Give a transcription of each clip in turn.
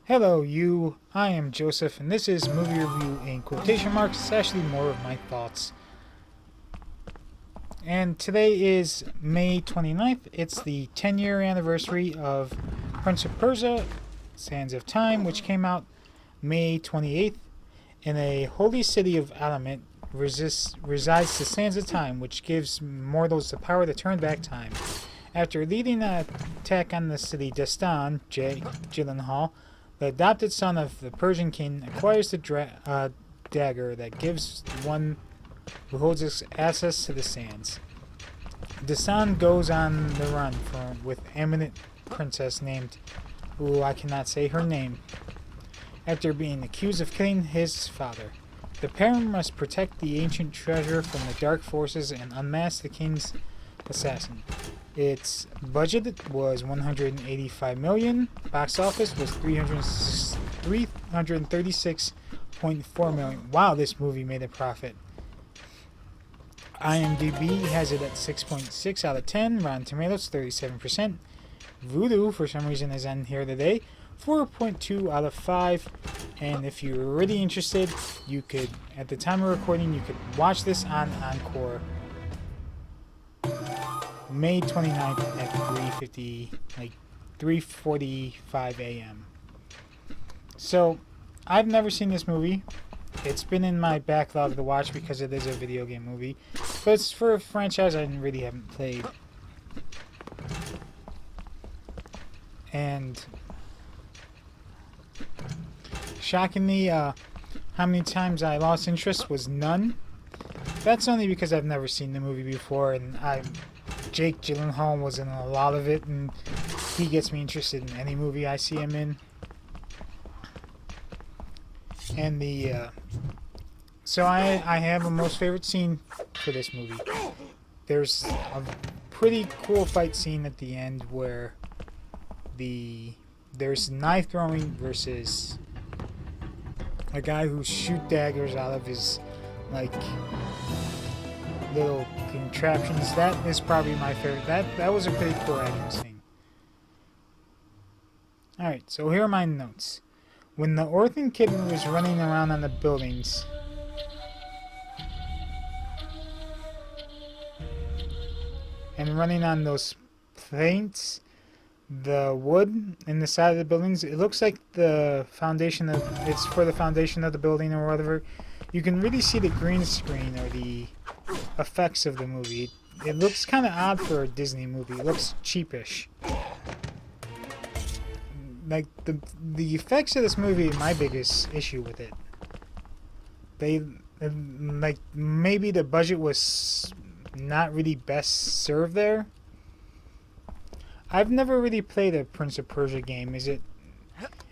Hello, you. I am Joseph, and this is movie review in quotation marks. It's actually more of my thoughts. And today is May 29th. It's the 10-year anniversary of Prince of Persia, Sands of Time, which came out May 28th. In a holy city of Alamut resides the Sands of Time, which gives mortals the power to turn back time. After leading an attack on the city, Destan, Jake Gyllenhaal, the adopted son of the Persian king, acquires the dagger that gives one who holds its access to the sands. Destan goes on the run with eminent princess named, I cannot say her name, after being accused of killing his father. The pair must protect the ancient treasure from the dark forces and unmask the king's assassin. Its budget was $185 million. Box office was $336.4 million. Wow, this movie made a profit. IMDb has it at 6.6 out of 10. Rotten Tomatoes 37%. Voodoo, for some reason, is on here today. 4.2 out of 5. And if you're really interested, you could, at the time of recording, you could watch this on Encore. May 29th at 3:45 a.m. So, I've never seen this movie. It's been in my backlog to watch because it is a video game movie. But it's for a franchise I really haven't played. And shockingly, how many times I lost interest was none. That's only because I've never seen the movie before, and Jake Gyllenhaal was in a lot of it, and he gets me interested in any movie I see him in. And so I have a most favorite scene for this movie. There's a pretty cool fight scene at the end where there's knife throwing versus a guy who shoots daggers out of his little contraptions. That is probably my favorite. That was a pretty cool action scene. Alright, so here are my notes. When the orphan kid was running around on the buildings, and running on those planks, the wood in the side of the buildings, it looks like it's for the foundation of the building or whatever. You can really see the green screen or the effects of the movie. It looks kind of odd for a Disney movie. It looks cheapish. Like the effects of this movie are my biggest issue with it. Maybe the budget was not really best served there. I've never really played a Prince of Persia game.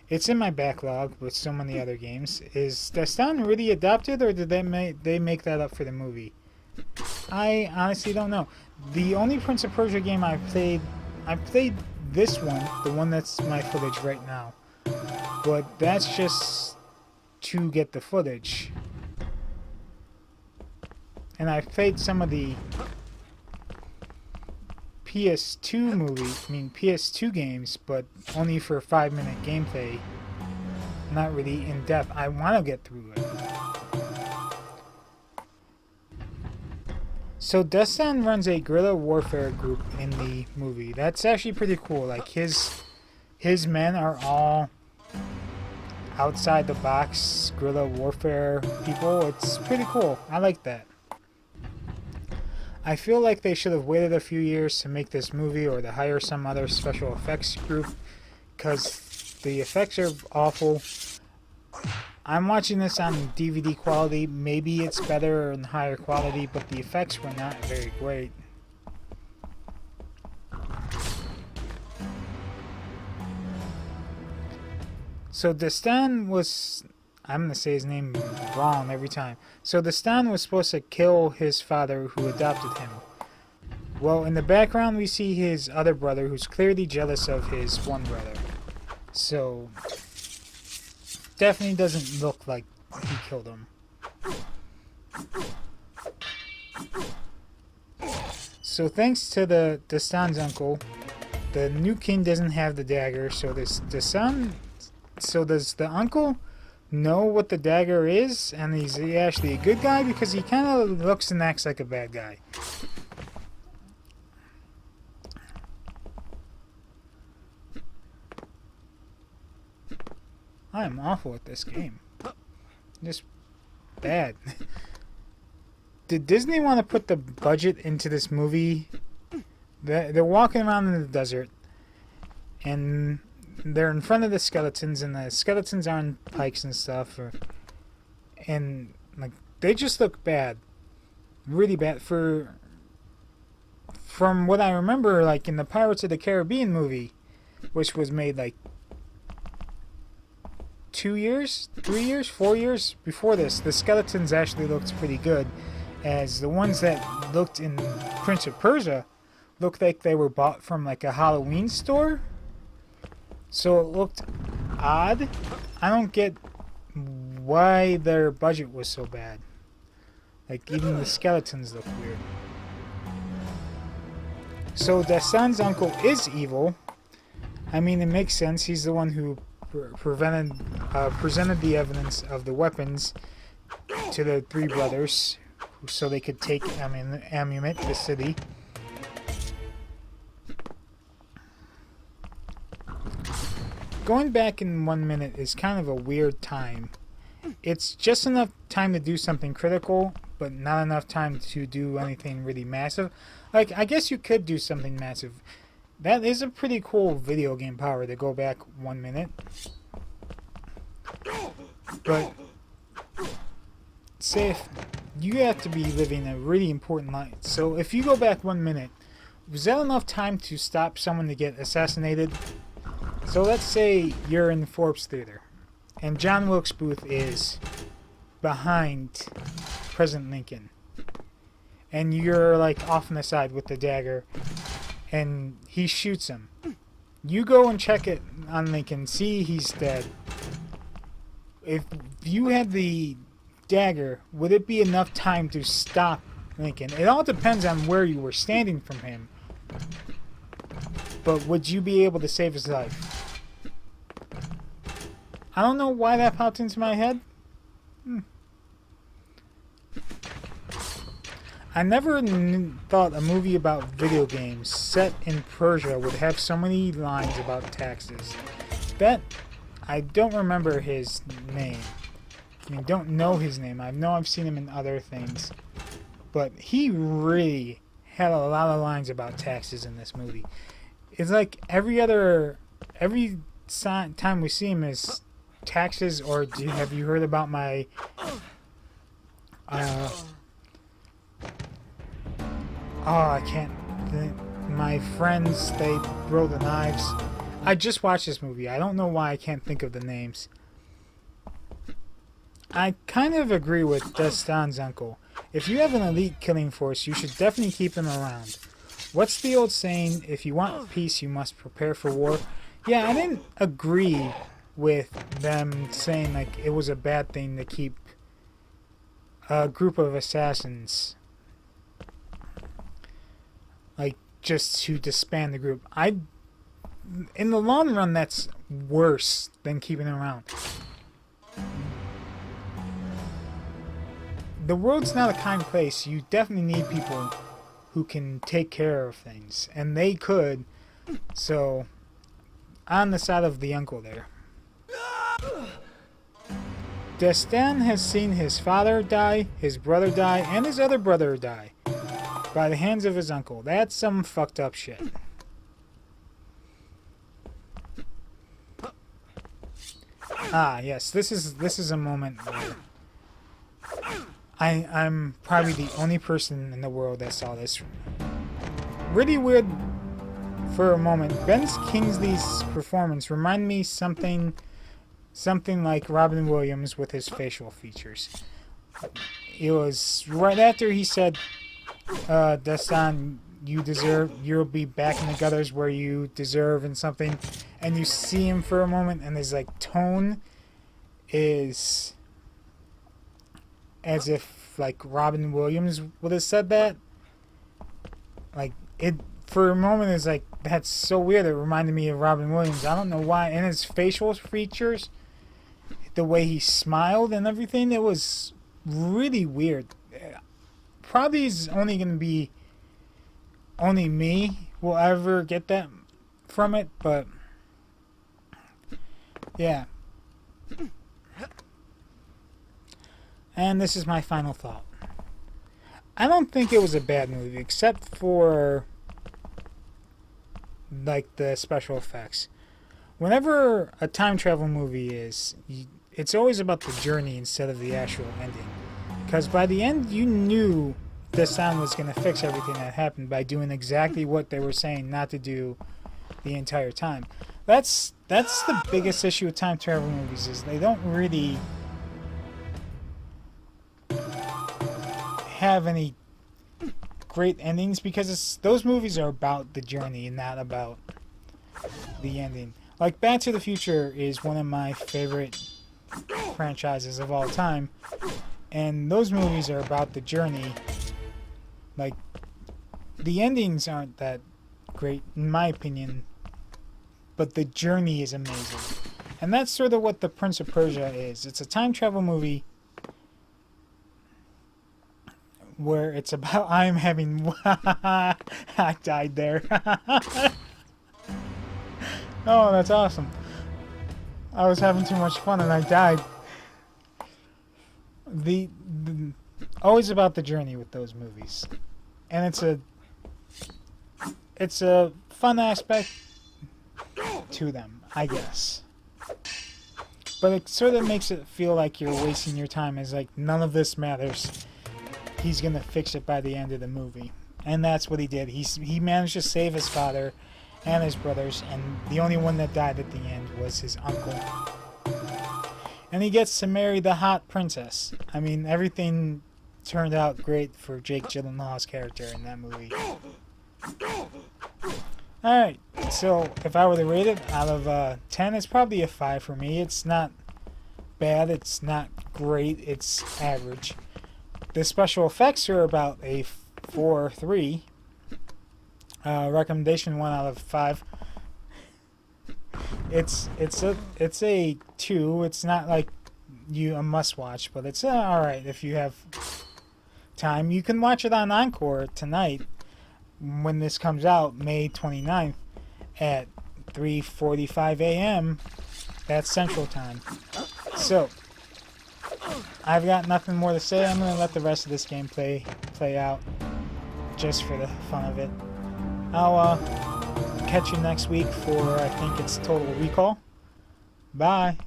It's in my backlog with so many other games. Is Destan really adopted, or did they make that up for the movie? I honestly don't know. The only Prince of Persia game I played this one, the one that's my footage right now. But that's just to get the footage. And I've played some of the PS2 games, but only for 5-minute gameplay. Not really in depth. I want to get through it. So Destan runs a guerrilla warfare group in the movie. That's actually pretty cool. Like his men are all outside the box guerrilla warfare people. It's pretty cool. I like that. I feel like they should have waited a few years to make this movie, or to hire some other special effects group, because the effects are awful. I'm watching this on DVD quality. Maybe it's better and higher quality, but the effects were not very great. So Destan was... I'm going to say his name wrong every time. So Destan was supposed to kill his father who adopted him. Well, in the background we see his other brother who's clearly jealous of his one brother. So... definitely doesn't look like he killed him. So thanks to Destan's uncle, the new king doesn't have the dagger, so Destan So does the uncle know what the dagger is, and he's actually a good guy? Because he kind of looks and acts like a bad guy. I am awful at this game. Just bad. Did Disney want to put the budget into this movie? They're walking around in the desert, and they're in front of the skeletons, and the skeletons are on pikes and stuff, and like they just look bad, really bad. From what I remember, like in the Pirates of the Caribbean movie, which was made like 2 years, 3 years, 4 years before this, the skeletons actually looked pretty good, as the ones that looked in Prince of Persia looked like they were bought from like a Halloween store. So it looked odd. I don't get why their budget was so bad. Like even the skeletons look weird. So Dastan's uncle is evil. I mean, it makes sense. He's the one who presented the evidence of the weapons to the three brothers so they could take Amumet, the city. Going back in 1 minute is kind of a weird time. It's just enough time to do something critical, but not enough time to do anything really massive. Like, I guess you could do something massive. That is a pretty cool video game power to go back 1 minute. But say if you have to be living a really important life. So if you go back 1 minute, was that enough time to stop someone to get assassinated? So let's say you're in the Forbes Theater, and John Wilkes Booth is behind President Lincoln, and you're like off on the side with the dagger, and he shoots him. You go and check it on Lincoln, see he's dead. If you had the dagger, would it be enough time to stop Lincoln? It all depends on where you were standing from him. But would you be able to save his life? I don't know why that popped into my head. I never thought a movie about video games set in Persia would have so many lines about taxes. I don't remember his name. I mean, don't know his name. I know I've seen him in other things. But he really had a lot of lines about taxes in this movie. It's like every time we see him is taxes, or have you heard about my I can't think. My friends, they throw the knives. I just watched this movie. I don't know why I can't think of the names. I kind of agree with Dastan's uncle. If you have an elite killing force, you should definitely keep them around. What's the old saying? If you want peace, you must prepare for war. Yeah, I didn't agree with them saying like it was a bad thing to keep a group of assassins, like just to disband the group. In the long run, that's worse than keeping them around. The world's not a kind place. You definitely need people who can take care of things, and they could. So, on the side of the uncle there. Dastan has seen his father die, his brother die, and his other brother die by the hands of his uncle. That's some fucked up shit. Ah, yes, this is a moment where I'm probably the only person in the world that saw this. Really weird for a moment. Ben Kingsley's performance reminded me something like Robin Williams with his facial features. It was right after he said, Dastan, you'll be back in the gutters where you deserve, and something, and you see him for a moment, and his like tone is as if like Robin Williams would have said that. Like for a moment, it's like, that's so weird. It reminded me of Robin Williams. I don't know why. And his facial features, the way he smiled and everything, it was really weird. Probably is only going to be only me will ever get that from it, but yeah. And this is my final thought. I don't think it was a bad movie, except for like the special effects. Whenever a time travel movie is, it's always about the journey instead of the actual ending. Because by the end, you knew the sound was going to fix everything that happened by doing exactly what they were saying not to do the entire time. That's the biggest issue with time travel movies, is they don't really have any great endings, because those movies are about the journey and not about the ending. Like Back to the Future is one of my favorite franchises of all time, and those movies are about the journey. Like, the endings aren't that great in my opinion, but the journey is amazing. And that's sort of what The Prince of Persia is. It's a time travel movie where it's about I'm having I died there. Oh, that's awesome. I was having too much fun and I died. The always about the journey with those movies. And it's a fun aspect to them, I guess. But it sort of makes it feel like you're wasting your time. It's like, none of this matters. He's gonna fix it by the end of the movie. And that's what he did. He managed to save his father and his brothers, and the only one that died at the end was his uncle. And he gets to marry the hot princess. I mean, everything turned out great for Jake Gyllenhaal's character in that movie. Alright, so if I were to rate it out of 10, it's probably a 5 for me. It's not bad, it's not great, it's average. The special effects are about a 4 or 3. Recommendation 1 out of 5. It's a 2. It's not like a must watch, but it's alright if you have time. You can watch it on Encore tonight when this comes out, May 29th at 3:45 a.m. That's Central Time. So I've got nothing more to say. I'm going to let the rest of this game play out just for the fun of it. I'll catch you next week for, I think it's Total Recall. Bye.